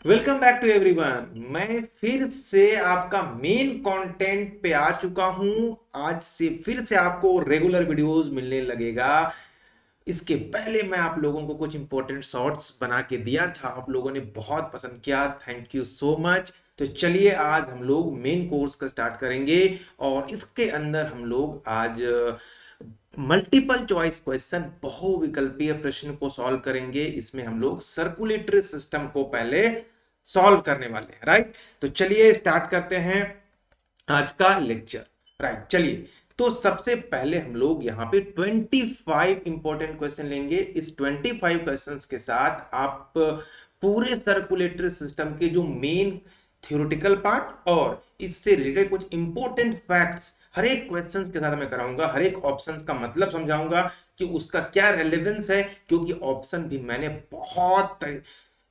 Welcome back to everyone. मैं फिर से आपका मेन कंटेंट पे आ चुका हूं। आज से फिर से आपको रेगुलर वीडियोस मिलने लगेगा। इसके पहले मैं आप लोगों को कुछ इंपॉर्टेंट शॉर्ट्स बना के दिया था, आप लोगों ने बहुत पसंद किया, थैंक यू सो मच। तो चलिए आज हम लोग मेन कोर्स का स्टार्ट करेंगे और इसके अंदर हम लोग आज मल्टीपल चॉइस क्वेश्चन बहुविकल्पीय प्रश्न को सॉल्व करेंगे। इसमें हम लोग सर्कुलेटरी सिस्टम को पहले सॉल्व करने वाले हैं, राइट। तो चलिए स्टार्ट करते हैं आज का लेक्चर। राइट, चलिए। तो सबसे पहले हम लोग यहाँ पे 25 इंपॉर्टेंट क्वेश्चन लेंगे। इस 25 क्वेश्चंस के साथ आप पूरे सर्कुलेटरी सिस्टम के जो मेन थ्योरेटिकल पार्ट और इससे रिलेटेड कुछ इंपॉर्टेंट फैक्ट्स हर एक क्वेश्चन के साथ मैं कराऊंगा। हर एक ऑप्शन का मतलब समझाऊंगा कि उसका क्या रेलेवेंस है, क्योंकि ऑप्शन भी मैंने बहुत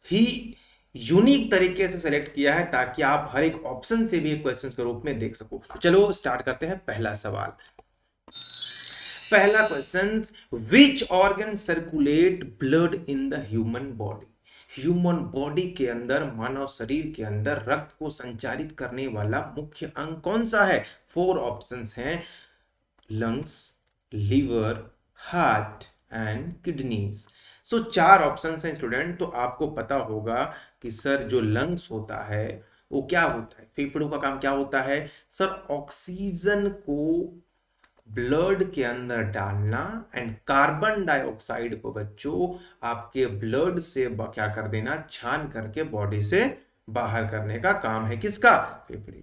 ही यूनिक तरीके से सेलेक्ट किया है ताकि आप हर एक ऑप्शन से भी एक क्वेश्चन के रूप में देख सको। चलो स्टार्ट करते हैं। पहला सवाल, पहला question, which organ circulate blood in the human body. Human body के अंदर, मानव शरीर के अंदर रक्त को संचारित करने वाला मुख्य अंग कौन सा है? 4 ऑप्शंस हैं, lungs, liver, heart and kidneys. So 4 options हैं स्टूडेंट। तो आपको पता होगा कि सर जो लंग्स होता है वो क्या होता है, फेफड़ों का काम क्या होता है? सर ऑक्सीजन को ब्लड के अंदर डालना एंड कार्बन डाइऑक्साइड को बच्चों आपके ब्लड से क्या कर देना, छान करके बॉडी से बाहर करने का काम है किसका? फेफड़े।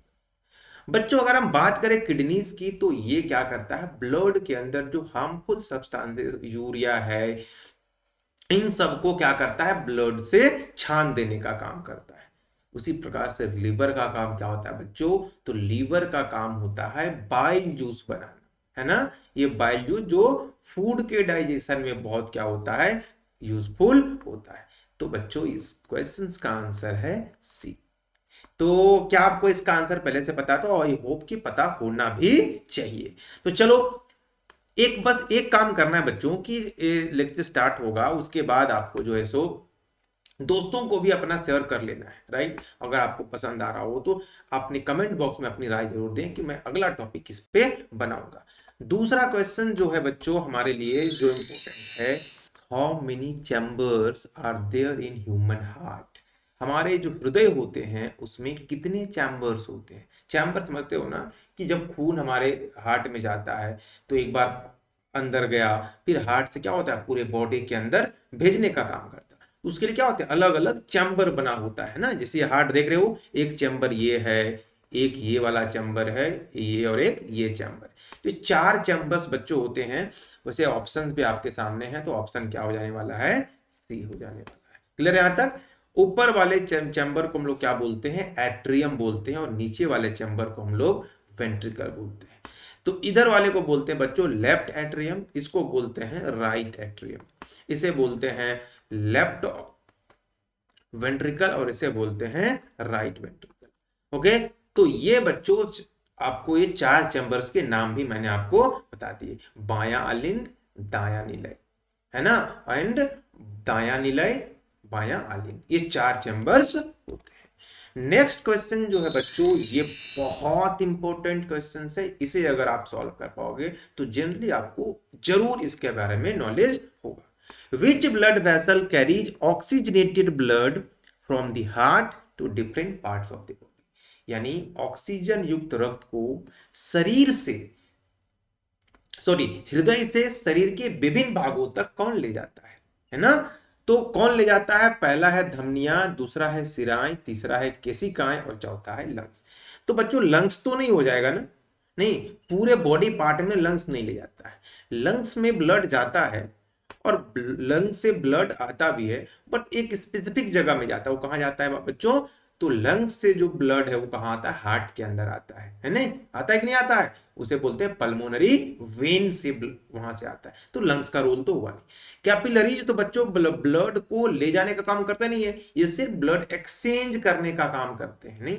बच्चों अगर हम बात करें किडनीज की, तो ये क्या करता है, ब्लड के अंदर जो हार्मफुल सब्सटेंसेस यूरिया है, इन सबको क्या करता है, ब्लड से छान देने का काम करता है। उसी प्रकार से लीवर का काम क्या होता है बच्चों? तो लीवर का काम होता है बाइल जूस बनाना, है ना। ये बाइल जूस जो फूड के डाइजेशन में बहुत क्या होता है, यूजफुल होता है। तो बच्चों इस क्वेश्चन का आंसर है सी। तो क्या आपको इसका आंसर पहले से पता? तो आई होप कि पता होना भी चाहिए। तो चलो बस एक काम करना है बच्चों कि लेक्चर स्टार्ट होगा उसके बाद आपको जो है सो दोस्तों को भी अपना शेयर कर लेना है, राइट। अगर आपको पसंद आ रहा हो तो अपने कमेंट बॉक्स में अपनी राय जरूर दें कि मैं अगला टॉपिक किस पे बनाऊंगा। दूसरा क्वेश्चन जो है बच्चों हमारे लिए जो इंपॉर्टेंट है, how many chambers are there in human heart. हमारे जो हृदय होते हैं उसमें कितने चैम्बर्स होते हैं? चैम्बर समझते हो ना, कि जब खून हमारे हार्ट में जाता है तो एक बार अंदर गया, फिर हार्ट से क्या होता है, पूरे बॉडी के अंदर भेजने का काम करता है। उसके लिए क्या होता है, अलग अलग चैम्बर बना होता है ना। जैसे हार्ट देख रहे हो, एक चैम्बर ये है, एक ये वाला चैम्बर है, ये और एक ये चैम्बर। तो 4 चैम्बर्स बच्चों होते हैं। वैसे ऑप्शंस भी आपके सामने हैं, तो ऑप्शन क्या हो जाने वाला है, सी हो जाने वाला है। क्लियर है यहां तक? ऊपर वाले चैम्बर को हम लोग क्या बोलते हैं, एट्रियम बोलते हैं, और नीचे वाले चैम्बर को हम लोग वेंट्रिकल बोलते हैं। तो इधर वाले को बोलते हैं बच्चों लेफ्ट एट्रियम, इसको बोलते हैं राइट एट्रियम, इसे बोलते हैं लेफ्ट वेंट्रिकल और इसे बोलते हैं राइट वेंट्रिकल। ओके, तो ये बच्चों आपको ये 4 चैम्बर्स के नाम भी मैंने आपको बता दिए, बायां अलिंद, दायां निलय, है ना, एंड दायां निलय, बायां अलिंद, ये 4 चैम्बर्स होते हैं। नेक्स्ट क्वेश्चन जो है बच्चों, ये बहुत इंपॉर्टेंट क्वेश्चन है। इसे अगर आप सॉल्व कर पाओगे तो जनरली आपको जरूर इसके बारे में नॉलेज होगा। Which blood vessel carries oxygenated blood from the heart to different parts of the body. यानी ऑक्सीजन युक्त रक्त को शरीर से, सॉरी, हृदय से शरीर के विभिन्न भागों तक कौन ले जाता है ना। तो कौन ले जाता है? पहला है धमनियां, दूसरा है शिराएं, तीसरा है केशिकाएं और चौथा है लंग्स। तो बच्चों लंग्स तो नहीं हो जाएगा ना, नहीं, पूरे बॉडी पार्ट में लंग्स नहीं ले जाता है। लंग्स में ब्लड जाता है और लंग्स से ब्लड आता भी है, बट एक स्पेसिफिक जगह में जाता है। वो कहाँ जाता है बच्चों? तो लंग्स से जो ब्लड है वो कहाँ आता है? हार्ट के अंदर आता है नहीं? आता है कि नहीं आता है? उसे बोलते हैं पल्मोनरी वेन से वहां से आता है। तो लंग्स का रोल तो हुआ नहीं। कैपिलरीज तो बच्चों ब्लड को ले जाने का काम करते नहीं है, ये सिर्फ ब्लड एक्सचेंज करने का काम करते हैं। नहीं,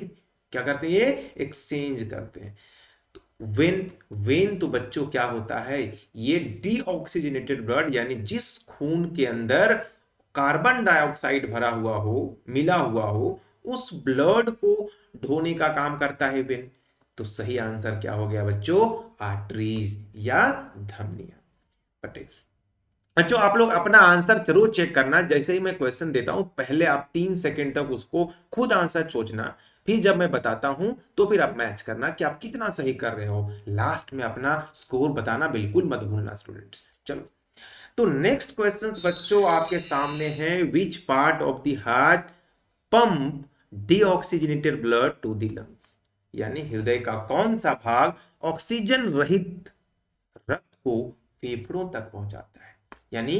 क्या करते हैं? ये एक्सचेंज करते हैं। वेन, वेन तो बच्चों क्या होता है, ये डीऑक्सीजनेटेड ब्लड, यानी जिस खून के अंदर कार्बन डाइऑक्साइड भरा हुआ हो, मिला हुआ हो, उस ब्लड को ढोने का काम करता है वेन। तो सही आंसर क्या हो गया बच्चों? आर्टरीज या धमनियां। पटे बच्चों आप लोग अपना आंसर जरूर चेक करना। जैसे ही मैं क्वेश्चन देता हूं पहले आप 3 सेकंड तक उसको खुद आंसर सोचना, फिर जब मैं बताता हूं तो फिर आप मैच करना कि आप कितना सही कर रहे हो। लास्ट में अपना स्कोर बताना बिल्कुल मत भूलना स्टूडेंट्स। चलो, तो नेक्स्ट क्वेश्चन बच्चों आपके सामने है, which part of the heart pump deoxygenated blood to the lungs. यानी हृदय का कौन सा भाग ऑक्सीजन रहित रक्त को फेफड़ों तक पहुंचाता है। यानी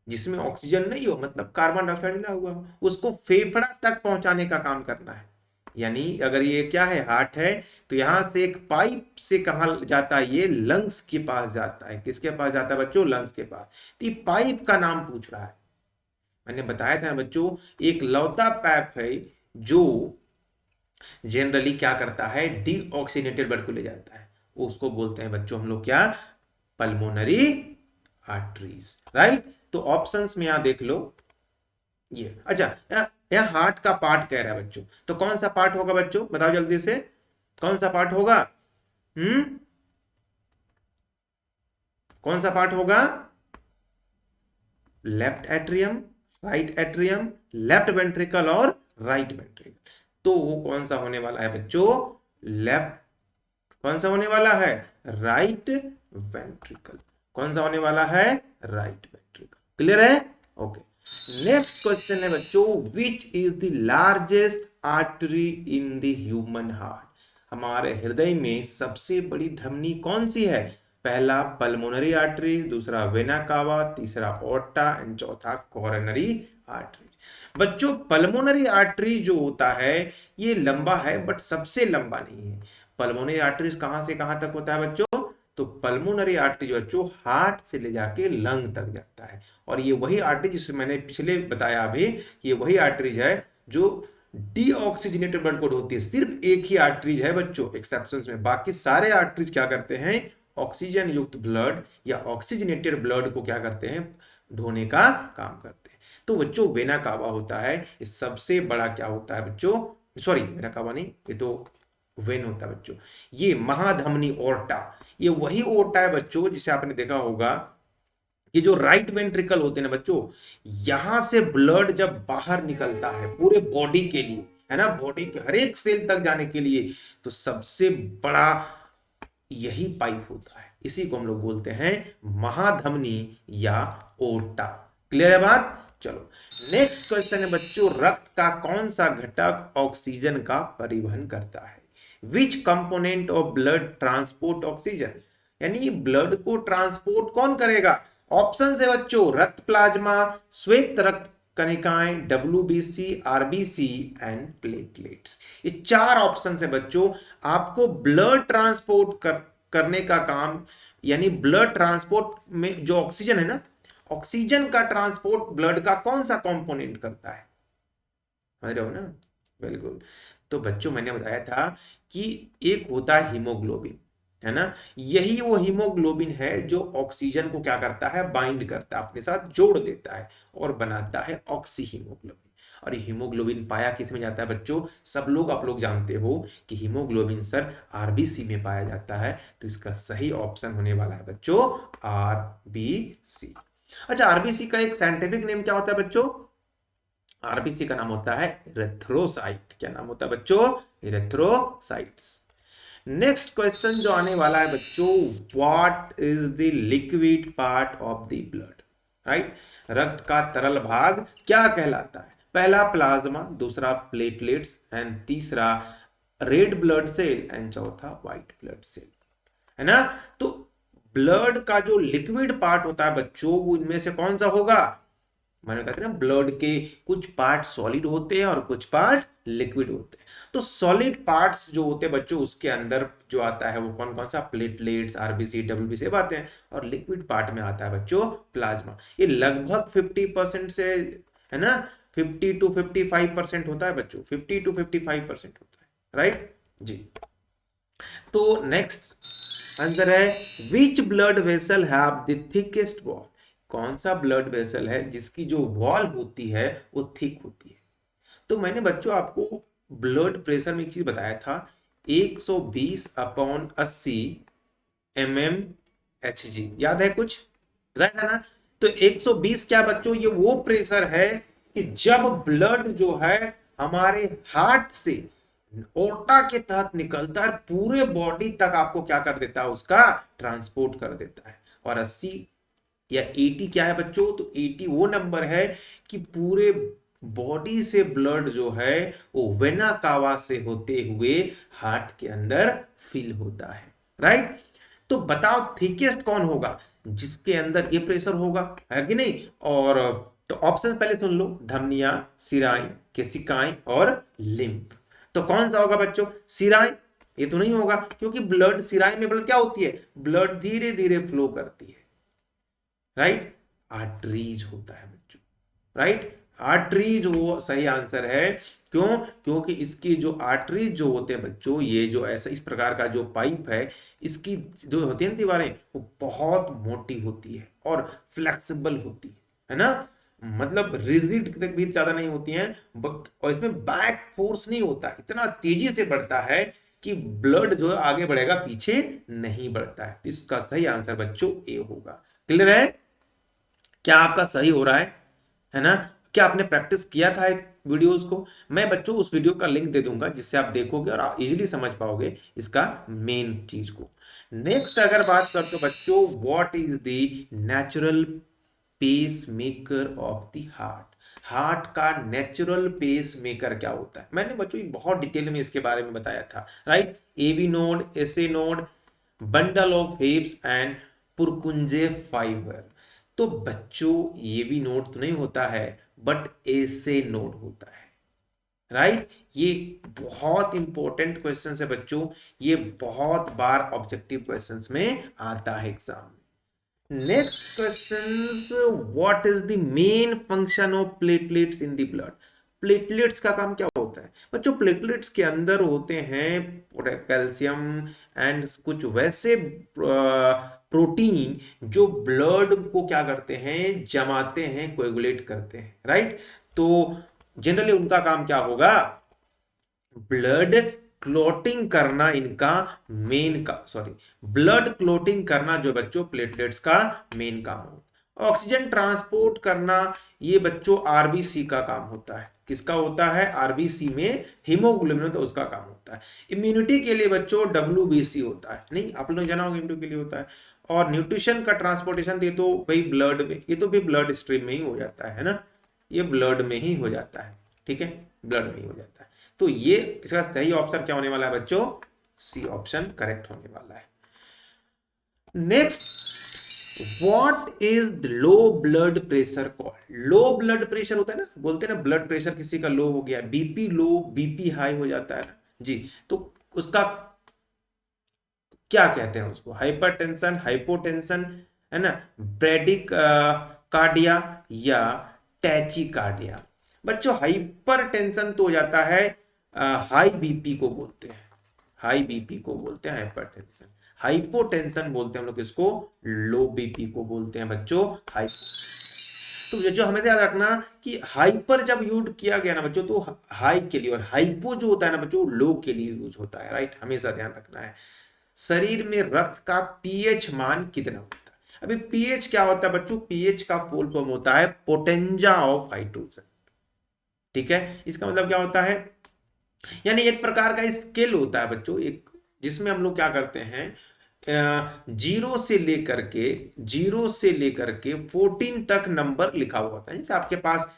जिसमें ऑक्सीजन नहीं हो, मतलब कार्बन डाइऑक्साइड मिला हुआ हो, उसको फेफड़ा तक पहुंचाने का काम करना है। यानी अगर ये क्या है, हार्ट है, तो यहां से एक पाइप से कहा जाता है, ये लंग्स के पास जाता है। किसके पास जाता है बच्चों? लंग्स के पास। तो ये पाइप का नाम पूछ रहा है। मैंने बताया था ना बच्चों, एक लौता पाइप है जो जनरली क्या करता है, डीऑक्सीजनेटेड ब्लड को ले जाता है। उसको बोलते हैं बच्चों हम लोग क्या? Pulmonary arteries. राइट। तो ऑप्शंस में यहां देख लो, ये अच्छा यह हार्ट का पार्ट कह रहा है बच्चों, तो कौन सा पार्ट होगा बच्चों? बताओ जल्दी से, कौन सा पार्ट होगा? कौन सा पार्ट होगा? Left atrium, right atrium, left ventricle और राइट वेंट्रिकल। तो वो कौन सा होने वाला है बच्चों? लेफ्ट। कौन सा होने वाला है? Right ventricle. कौन सा होने वाला है? Right ventricle. क्लियर है? ओके। नेक्स्ट क्वेश्चन है बच्चों, which is the largest artery in the human heart. हमारे हृदय में सबसे बड़ी धमनी कौन सी है? पहला पल्मोनरी आर्टरी, दूसरा वेना कावा, तीसरा ओर्टा एंड चौथा कोरोनरी आर्टरी। बच्चों पल्मोनरी आर्टरी जो होता है ये लंबा है, बट सबसे लंबा नहीं है। पल्मोनरी आर्टरी कहां से कहां तक होता है बच्चों? तो पल्मोनरी आर्टरी जो बच्चों हार्ट से ले जाके लंग तक जाता है। और ये वही आर्टरी जिसे मैंने पिछले बताया अभी, ये वही आर्टरीज है जो डीऑक्सीजनेटेड ब्लड को ढोती है। सिर्फ एक ही आर्टरीज है बच्चों एक्सेप्शंस में, बाकी सारे आर्टरीज क्या करते हैं? ऑक्सीजन युक्त ब्लड या ऑक्सीजनेटेड ब्लड को क्या करते हैं? ढोने का काम करते हैं। तो बच्चों वेना कावा होता है, ये सबसे बड़ा क्या होता है बच्चों? सॉरी वेना कावा नहीं, ये तो वेन होता है बच्चों। ये महाधमनी ओर्टा, ये वही ओर्टा है बच्चों जिसे आपने देखा होगा कि जो राइट वेंट्रिकल होते हैं ना बच्चों, यहां से ब्लड जब बाहर निकलता है पूरे बॉडी के लिए, है ना, बॉडी के हर एक सेल तक जाने के लिए, तो सबसे बड़ा यही पाइप होता है। इसी को हम लोग बोलते हैं महाधमनी या ओर्टा। क्लियर है बात? चलो नेक्स्ट क्वेश्चन है बच्चों, रक्त का कौन सा घटक ऑक्सीजन का परिवहन करता है? विच component of blood transport oxygen. यानी ब्लड को ट्रांसपोर्ट कौन करेगा? ऑप्शन है बच्चों, रक्त प्लाज्मा, श्वेत रक्त कणिकाएं, WBC, RBC एंड प्लेटलेट्स। ये 4 ऑप्शन है बच्चों। आपको ब्लड ट्रांसपोर्ट करने का काम, यानी ब्लड ट्रांसपोर्ट में जो ऑक्सीजन है ना, ऑक्सीजन का ट्रांसपोर्ट ब्लड का कौन सा कंपोनेंट करता है? समझ रहे हो ना? बिल्कुल। तो बच्चों मैंने बताया था कि एक होता है हीमोग्लोबिन, है ना, यही वो हीमोग्लोबिन है जो ऑक्सीजन को क्या करता है? बाइंड करता है, अपने साथ जोड़ देता है और बनाता है ऑक्सी हीमोग्लोबिन। और ये हीमोग्लोबिन पाया किस में जाता है बच्चों? सब लोग आप लोग जानते हो कि हीमोग्लोबिन सर आरबीसी में पाया जाता है। तो इसका सही ऑप्शन होने वाला है बच्चों आरबीसी। अच्छा, आरबीसी का एक साइंटिफिक नेम क्या होता है बच्चों? आरबीसी का नाम होता है इरेथ्रोसाइट। क्या नाम होता है बच्चों? इरेथ्रोसाइट्स। नेक्स्ट क्वेश्चन जो आने वाला है बच्चों, what is the liquid part of the blood. Right, रक्त का तरल भाग क्या कहलाता है? पहला प्लाज्मा, दूसरा प्लेटलेट्स एंड तीसरा रेड ब्लड सेल एंड चौथा व्हाइट ब्लड सेल, है ना। तो ब्लड का जो लिक्विड पार्ट होता है बच्चों, वो इनमें से कौन सा होगा? मैंने कहा था ना, ब्लड के कुछ पार्ट सॉलिड होते हैं और कुछ पार्ट लिक्विड होते हैं। तो सॉलिड पार्ट्स जो होते हैं बच्चों, उसके अंदर जो आता है वो कौन कौन सा? प्लेटलेट्स, आरबीसी, डब्ल्यूबीसी आते हैं। और लिक्विड पार्ट में आता है बच्चों प्लाज्मा। ये लगभग 50% से, है ना, 50 to 55% होता है बच्चों, 50 to 55% होता है। राइट जी। तो नेक्स्ट आंसर है, विच blood vessel have the thickest wall. कौन सा ब्लड वेसल है जिसकी जो वॉल होती है वो थिक होती है? तो मैंने बच्चों आपको ब्लड प्रेशर में एक चीज बताया था, 120/80 mmHg, याद है कुछ बताया था ना? तो 120 क्या बच्चों, ये वो प्रेशर है कि जब ब्लड जो है हमारे हार्ट से ओटा के तहत निकलता है, पूरे बॉडी तक आपको क्या कर देता है, उसका ट्रांसपोर्ट कर देता है। और 80 या 80 क्या है बच्चों, तो 80 वो नंबर है कि पूरे बॉडी से ब्लड जो है वो वेना कावा से होते हुए हार्ट के अंदर फिल होता है, राइट? तो बताओ थिकेस्ट कौन होगा, जिसके अंदर ये प्रेशर होगा, है कि नहीं? और तो ऑप्शन पहले सुन लो, धमनियां, सिराएं, केशिकाएं और लिम्फ। तो कौन सा होगा बच्चों, सिराएं? ये तो नहीं होगा, क्योंकि ब्लड सिराएं में ब्लड क्या होती है, ब्लड धीरे धीरे फ्लो करती है, राइट? आर्टरीज होता है बच्चों, राइट? आर्टरीज वो सही आंसर है। क्यों? क्योंकि इसकी जो आर्टरीज जो होते हैं बच्चों, ये जो ऐसा इस प्रकार का जो पाइप है, इसकी जो होती है ना दीवारें, वो बहुत मोटी होती है और फ्लेक्सिबल होती है ना? मतलब रिजिड तक भी ज्यादा नहीं होती हैं, और इसमें बैक फोर्स नहीं होता, इतना तेजी से बढ़ता है कि ब्लड जो है आगे बढ़ेगा, पीछे नहीं बढ़ता है। इसका सही आंसर बच्चों ए होगा। क्लियर है? क्या आपका सही हो रहा है ना? क्या आपने प्रैक्टिस किया था वीडियोस को? मैं बच्चों उस वीडियो का लिंक दे दूंगा, जिससे आप देखोगे और आप इजीली समझ पाओगे इसका मेन चीज को। नेक्स्ट अगर बात करते हो बच्चों, what is the natural pacemaker of the heart? Heart का नेचुरल पेस मेकर क्या होता है? मैंने बच्चों बहुत डिटेल में इसके बारे में बताया था, right? AV node, SA node, bundle of hips and Purkinje fibre. तो बच्चों ये भी नोट तो नहीं होता है, बट ऐसे नोट होता है, राइट? ये बहुत इंपॉर्टेंट क्वेश्चन है बच्चों, ये बहुत बार ऑब्जेक्टिव क्वेश्चंस में आता है एग्जाम में। Next question, what is the main function of platelets in the blood? Platelets का काम क्या होता है बच्चों? प्लेटलेट्स के अंदर होते हैं कैल्शियम एंड कुछ वैसे प्रोटीन जो ब्लड को क्या करते हैं, जमाते हैं, कोएगुलेट करते हैं, राइट? तो जनरली उनका काम क्या होगा, ब्लड क्लोटिंग करना, इनका मेन का सॉरी ब्लड क्लोटिंग करना जो बच्चों प्लेटलेट्स का मेन काम होता है। ऑक्सीजन ट्रांसपोर्ट करना ये बच्चों आरबीसी का काम होता है। किसका होता है? आरबीसी में हीमोग्लोबिन तो उसका काम होता है। इम्यूनिटी के लिए बच्चों डब्ल्यूबीसी होता है, नहीं आप लोग जाना होगा, इम्यूनिटी के लिए होता है। और न्यूट्रिशन का ट्रांसपोर्टेशन ये तो भाई ब्लड में, ये तो भी ब्लड स्ट्रीम में ही हो जाता है ना, ये ब्लड में ही हो जाता है, ठीक है, ब्लड में ही हो जाता है। तो ये इसका सही ऑप्शन क्या होने वाला है बच्चों? सी ऑप्शन करेक्ट होने वाला है। Next, what is the low blood pressure called? Low blood pressure होता है ना, बोलते हैं ना ब्लड प्रेशर किसी का लो हो गया, बीपी लो, बीपी हाई हो जाता है ना जी, तो उसका क्या कहते हैं? उसको हाइपरटेंशन, हाइपोटेंशन, है ना, ब्रेडिक कार्डिया या टैचिकार्डिया। बच्चों हाइपर टेंशन तो हो जाता है, हाई बीपी को बोलते हैं, हाई बीपी को बोलते हैं हाइपरटेंशन। हाइपोटेंशन बोलते हैं हम लोग इसको, लो बीपी को बोलते हैं बच्चों हाई। तो ये जो हमें याद रखना कि हाइपर जब यूज किया गया ना बच्चों, तो हाई के लिए, और हाइपो जो होता है ना बच्चों, लो के लिए यूज होता है, राइट? हमेशा ध्यान रखना है। शरीर में रक्त का पीएच मान कितना होता है? अभी पीएच क्या होता है बच्चों? पीएच का फुल फॉर्म होता है पोटेंजा ऑफ हाइड्रोजन, ठीक है? इसका मतलब क्या होता है, यानी एक प्रकार का स्केल होता है बच्चों, एक जिसमें हम लोग क्या करते हैं, जीरो से लेकर के 14 तक नंबर लिखा हुआ होता है। जैसे आपके पास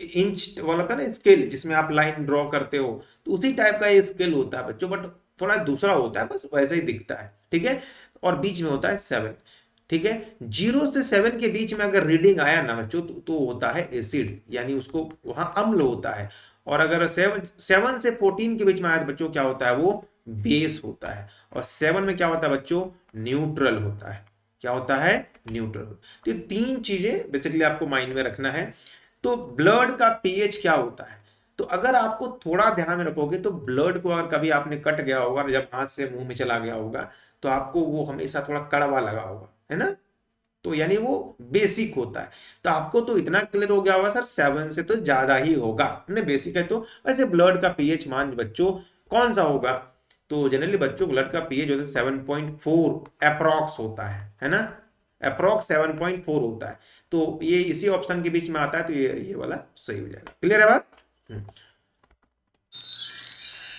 इंच वाला था ना स्केल, जिसमें आप लाइन ड्रॉ करते हो, तो उसी टाइप का ये स्केल होता है बच्चों, बट थोड़ा दूसरा होता है, बस वैसे ही दिखता है, ठीक है? और बीच में होता है 7, ठीक है? 0 से 7 के बीच में अगर रीडिंग आया ना बच्चों, तो होता है एसिड, यानी उसको वहां अम्ल होता है। और अगर 7 से 14 के बीच में आया तो बच्चों क्या होता है, वो बेस होता है। और 7 में क्या होता है बच्चों, न्यूट्रल होता है। क्या होता है? न्यूट्रल। तो ये तीन चीजें बेसिकली आपको माइंड में रखना है। तो ब्लड का पीएच क्या होता है, तो अगर आपको थोड़ा ध्यान में रखोगे, तो ब्लड को अगर कभी आपने कट गया होगा, जब हाथ से मुंह में चला गया होगा, तो आपको वो हमेशा थोड़ा कड़वा लगा होगा, है ना? तो यानी वो बेसिक होता है। तो आपको तो इतना क्लियर हो गया होगा सर 7 से तो ज्यादा ही होगा, नहीं बेसिक है तो। वैसे ब्लड का पीएच मान बच्चों कौन सा होगा, तो जनरली बच्चों ब्लड का पीएच जो है 7.4 अप्रॉक्स होता है ना, अप्रॉक्स 7.4 होता है। तो ये इसी ऑप्शन के बीच में आता है, तो ये वाला सही हो जाएगा। क्लियर है बात।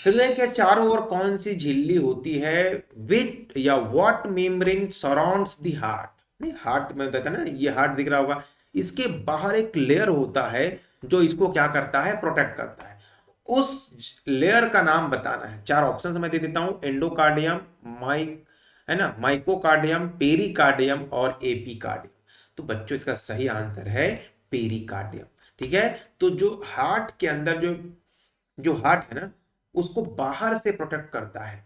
हृदय के चारों ओर कौन सी झिल्ली होती है, विथ या what membrane surrounds the heart. नहीं हार्ट में बताया था ना, ये हार्ट दिख रहा होगा, इसके बाहर एक लेयर होता है जो इसको क्या करता है, प्रोटेक्ट करता है। उस लेयर का नाम बताना है। चार ऑप्शन मैं दे देता हूं, एंडोकार्डियम, माइक है ना, माइकोकार्डियम, पेरिकार्डियम और एपिकार्डियम। तो बच्चों इसका सही आंसर है पेरिकार्डियम। ठीक है, तो जो हार्ट के अंदर जो जो हार्ट है ना, उसको बाहर से प्रोटेक्ट करता है,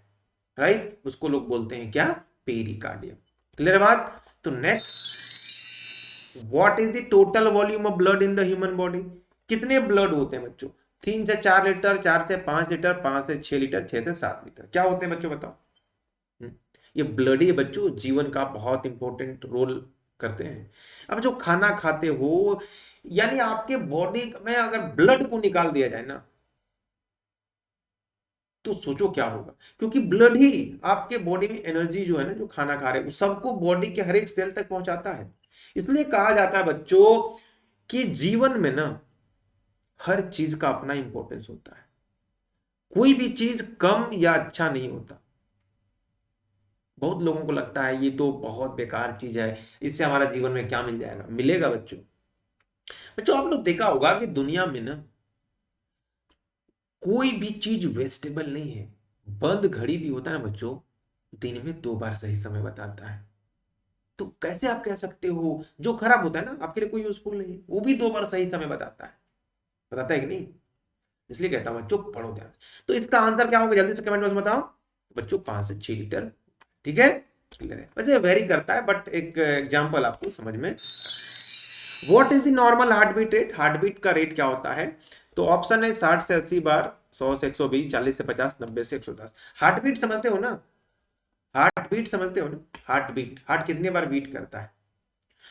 राइट, उसको लोग बोलते हैं क्या, पेरिकार्डियम। क्लियर बात। तो next, what is the total volume of blood in the human body. कितने ब्लड होते हैं बच्चों, 3 से 4 लीटर, 4 से 5 लीटर, 5 से 6 लीटर, 6 से 7 लीटर, क्या होते हैं बच्चों बताओ। ये ब्लड ही बच्चों जीवन का बहुत इंपॉर्टेंट रोल करते हैं। अब जो खाना खाते हो, यानी आपके बॉडी में अगर ब्लड को निकाल दिया जाए ना, तो सोचो क्या होगा, क्योंकि ब्लड ही आपके बॉडी में एनर्जी जो है ना, जो खाना खा रहे हो सबको बॉडी के हर एक सेल तक पहुंचाता है। इसलिए कहा जाता है बच्चों कि जीवन में ना हर चीज का अपना इंपॉर्टेंस होता है, कोई भी चीज कम या अच्छा नहीं होता। बहुत लोगों को लगता है ये तो बहुत बेकार चीज है, इससे हमारा जीवन में क्या मिल जाएगा, मिलेगा बच्चों। बच्चों आप लोग देखा होगा कि दुनिया में ना कोई भी चीज वेस्टेबल नहीं है। बंद घड़ी भी होता है ना बच्चों, दिन में 2 बार सही समय बताता है। तो कैसे आप कह सकते हो जो खराब होता है ना आपके लिए कोई यूजफुल नहीं है, वो भी 2 बार सही समय बताता है, बताता है कि नहीं। इसलिए कहता हूं बच्चों पढ़ो ध्यान से। तो इसका आंसर क्या होगा जल्दी से कमेंट बॉक्स में बताओ बच्चों, 5 से 6 लीटर। ठीक है, क्लियर है। वैसे वेरी करता है, बट एक एग्जांपल आपको समझ में। What is the normal heartbeat rate, heartbeat का रेट क्या होता है। तो ऑप्शन है 60 से 80 बार, 100 से 120, 40 से 50, 90 से 110। हार्ट बीट समझते हो ना, हार्ट बीट समझते हो ना, हार्ट बीट, हार्ट कितने बार बीट करता है।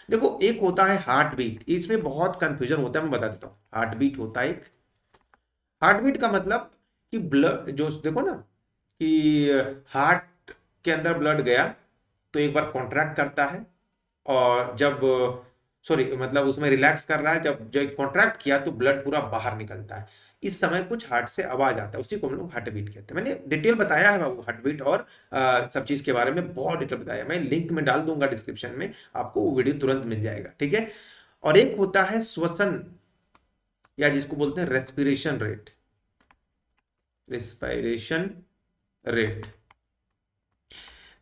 देखो एक होता है हार्ट बीट, इसमें बहुत कंफ्यूजन होता है, मैं बता देता हूँ। हार्ट बीट होता है एक, हार्ट बीट का मतलब कि ब्लड जो देखो ना कि हार्ट के अंदर ब्लड गया तो एक बार कॉन्ट्रैक्ट करता है, और जब सॉरी मतलब उसमें रिलैक्स कर रहा है, जब जब कॉन्ट्रैक्ट किया तो ब्लड पूरा बाहर निकलता है। इस समय कुछ हार्ट से आवाज आता है, उसी को हम लोग हार्ट बीट कहते हैं। मैंने डिटेल बताया है बाबू हार्ट बीट और सब चीज के बारे में बहुत डिटेल बताया, मैं लिंक में डाल दूंगा डिस्क्रिप्शन में, आपको वो वीडियो तुरंत मिल जाएगा। ठीक है, और एक होता है श्वसन, या जिसको बोलते हैं रेस्पिरेशन रेट, रेस्पिरेशन रेट।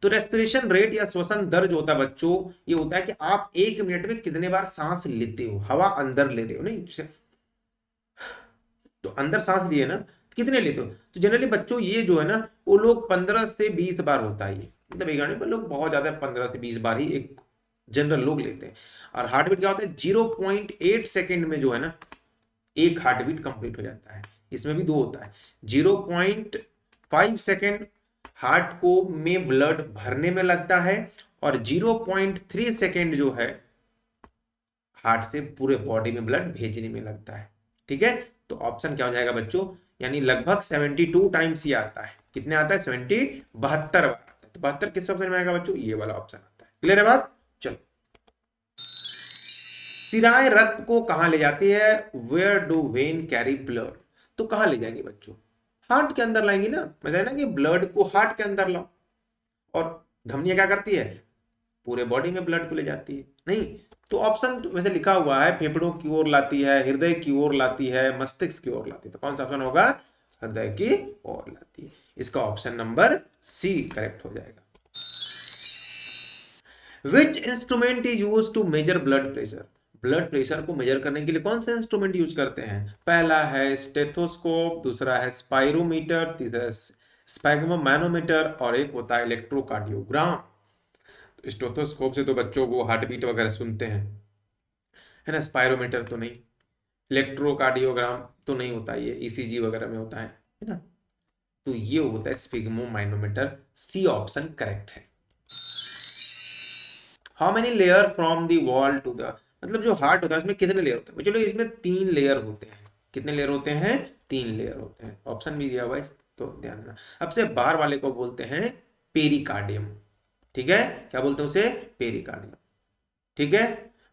तो रेस्पिरेशन रेट या श्वसन दर जो होता है बच्चों, ये होता है कि आप 1 मिनट में कितने बार सांस लेते हो, हवा अंदर ले रहे हो नहीं, तो अंदर सांस लिए ना कितने लेते हो। तो जनरली बच्चों ये जो है ना, वो लोग 15 से 20 बार होता है ये, मतलब एक घंटे में लोग बहुत ज्यादा 15 से 20 बार ही एक जनरल लोग लेते हैं। और हार्ट बीट क्या होता है, 0.8 सेकेंड में जो है ना एक हार्ट बीट कंप्लीट हो जाता है। इसमें भी दो होता है, 0.5 सेकेंड हार्ट को में ब्लड भरने में लगता है, और 0.3 सेकेंड जो है हार्ट से पूरे बॉडी में ब्लड भेजने में लगता है। ठीक है, तो ऑप्शन क्या हो जाएगा बच्चों, यानी लगभग 72 टाइम्स ये आता है। कितने आता है, 72 आता है। तो 72 किस ऑप्शन में आएगा बच्चों, ये वाला ऑप्शन आता है। क्लियर है बात। चलो, सिराएं रक्त को कहां ले जाती है, where do vein carry blood. तो कहां ले जाएंगे बच्चों, हार्ट के अंदर लाएंगी ना, मतलब ना कि ब्लड को हार्ट के अंदर लाओ, और धमनियां क्या करती है, पूरे बॉडी में ब्लड को ले जाती है। नहीं, तो ऑप्शन वैसे लिखा हुआ है फेफड़ों की ओर लाती है, हृदय की ओर लाती है, मस्तिष्क की ओर लाती है। तो कौन सा ऑप्शन होगा, हृदय की ओर लाती है। इसका ऑप्शन नंबर सी करेक्ट हो जाएगा। Which instrument is use to measure blood pressure, blood pressure को मेजर करने के लिए कौन सा इंस्ट्रूमेंट यूज करते हैं। पहला है स्टेथोस्कोप, दूसरा है स्पाइरोमीटर, तीसरा स्पैग्मोमैनोमीटर, और एक होता है इलेक्ट्रोकार्डियोग्राम। स्टेथोस्कोप से तो बच्चों को हार्ट बीट वगैरह सुनते हैं, है ना, स्पाइरोमीटर तो नहीं, इलेक्ट्रोकार्डियोग्राम तो नहीं होता, ये ईसीजी वगैरह में होता है ना। तो ये होता है स्फिग्मोमाइनोमीटर। सी ऑप्शन करेक्ट है। How many layer from the wall to the, मतलब जो हार्ट होता है उसमें कितने लेयर होते हैं? चलो इसमें 3 लेयर होते हैं। कितने लेयर होते हैं? 3 लेयर होते हैं। ऑप्शन भी दिया हुआ है तो ध्यान रखना। सबसे बाहर वाले को बोलते हैं पेरिकार्डियम, ठीक है, क्या बोलते हैं उसे? पेरिकार्डियम, ठीक है।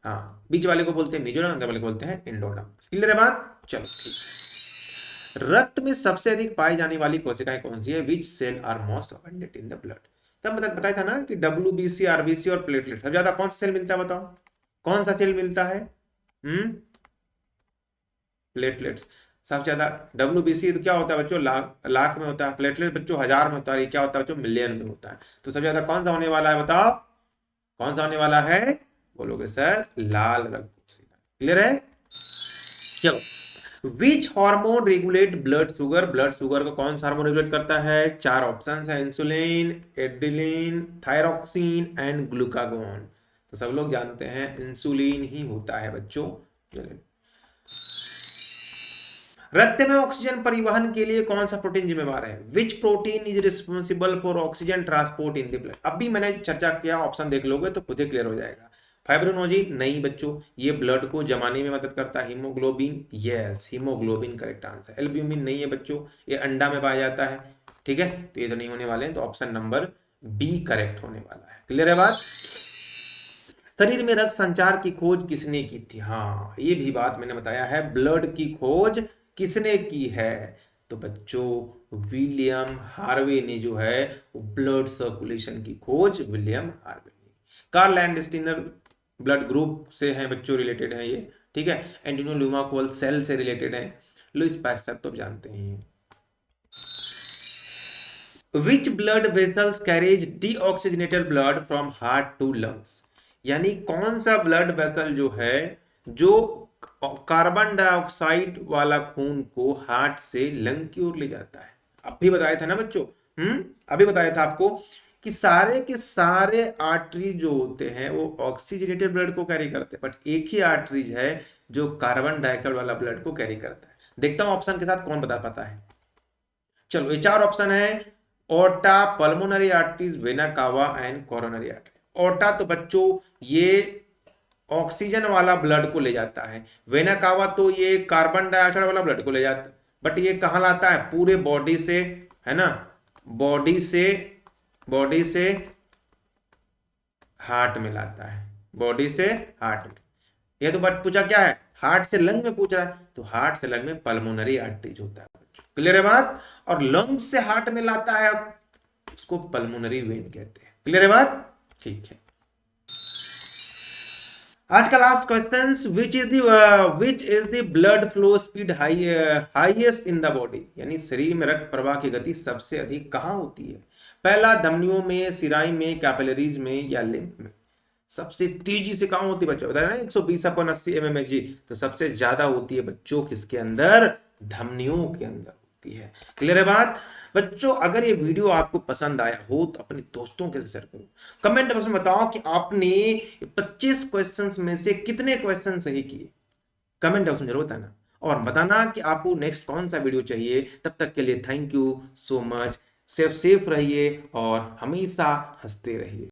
हाँ, बीच वाले को बोलते हैं मेजोडर्म, अंदर वाले को बोलते हैं एंडोडर्म। क्लियर है बात? चलो ठीक। रक्त में सबसे अधिक पाई जाने वाली कोशिकाएं कौन सी है? Which cell are most abundant in the blood? तब बताया था ना कि डब्ल्यूबीसी, आरबीसी और प्लेटलेट, सबसे ज्यादा कौन सा सेल मिलता है? बताओ कौन सा सेल मिलता है? प्लेटलेट्स सबसे ज्यादा। डब्ल्यूबीसी तो क्या होता है बच्चों? लाख लाख में होता है। प्लेटलेट बच्चों हजार में होता है। ये क्या होता है बच्चों? मिलियन में होता है। तो सबसे ज्यादा कौन सा होने वाला है? बताओ कौन सा होने वाला है? बोलोगे सर लाल रक्त कोशिका। क्लियर है? चलो, which hormone regulate blood sugar? Blood sugar को कौन सा हार्मोन रेगुलेट करता है? 4 ऑप्शन है, insulin, adrenaline, thyroxine and glucagon. तो सब लोग जानते हैं इंसुलिन ही होता है बच्चों। रक्त में ऑक्सीजन परिवहन के लिए कौन सा प्रोटीन जिम्मेवार है? विच protein is responsible for oxygen transport in the blood? अभी मैंने चर्चा किया, ऑप्शन देख लोगे तो खुद ही क्लियर हो जाएगा। फाइब्रोनोजिन नहीं बच्चों, ये ब्लड को जमाने में मदद करता है। Haemoglobin, yes haemoglobin correct answer. Albumin नहीं है बच्चों, ये अंडा में पाया जाता है, ठीक है, तो ये तो नहीं होने वाले हैं, तो ऑप्शन नंबर बी करेक्ट होने वाला है। क्लियर है बात? शरीर में रक्त संचार की खोज किसने की थी? हाँ, ये भी बात मैंने बताया है, ब्लड की खोज किसने की है? तो बच्चों विलियम हार्वे ने जो है ब्लड सर्कुलेशन की खोज विलियम हार्वे ने। कार्ल लैंडस्टीनर ब्लड ग्रुप से हैं बच्चों, रिलेटेड है ये, ठीक है। एंटोनियो ल्यूमाकोल सेल से रिलेटेड है। लुईस पास्चर तो जानते हैं। Which blood vessels carries deoxygenated blood from heart to lungs? यानी कौन सा ब्लड वेसल जो है जो कार्बन डाइऑक्साइड वाला खून को हार्ट से लंग की ओर ले जाता है? अभी बताया था ना बच्चों, अभी बताया था आपको कि सारे के सारे आर्टरी जो होते हैं वो ऑक्सीजनेटेड ब्लड को कैरी करते हैं, बट एक ही आर्टरीज है जो कार्बन डाइऑक्साइड वाला ब्लड को कैरी करता है। देखता हूं ऑप्शन के साथ कौन बता पाता है। चलो, ये 4 ऑप्शन है, aorta, pulmonary arteries, vena cava and coronary artery. Aorta तो बच्चों ये ऑक्सीजन वाला ब्लड को ले जाता है। वेना कावा तो ये कार्बन डाइऑक्साइड वाला ब्लड को ले जाता है, बट ये कहां लाता है? पूरे बॉडी से, है ना, बॉडी से हार्ट में लाता है, बॉडी से हार्ट में। ये तो बट पूछा क्या है? हार्ट से लंग में पूछ रहा है, तो हार्ट से लंग में पल्मोनरी आर्टरीज होता है। क्लियर है बात? और लंग्स से हार्ट में लाता है, उसको पल्मोनरी वेन कहते हैं। क्लियर है बात? ठीक है। आज का last question, which is the blood flow speed highest in the body? यानी शरीर में रक्त प्रवाह की गति सबसे अधिक कहां होती है? पहला धमनियों में, सिराई में, कैपिलरीज में या लिम्फ में? सबसे तेजी से कहां होती है बच्चों? बताया ना 120/80 mmHg, तो सबसे ज्यादा होती है बच्चों किसके अंदर? धमनियों के अंदर होती है। क्लियर है बात? बच्चों अगर ये वीडियो आपको पसंद आया हो तो अपने दोस्तों के साथ शेयर करो। कमेंट बॉक्स में बताओ कि आपने 25 क्वेश्चंस में से कितने क्वेश्चन सही किए। कमेंट बॉक्स में जरूर बताना, और बताना कि आपको नेक्स्ट कौन सा वीडियो चाहिए। तब तक के लिए thank you so much. Safe रहिए और हमेशा हंसते रहिए।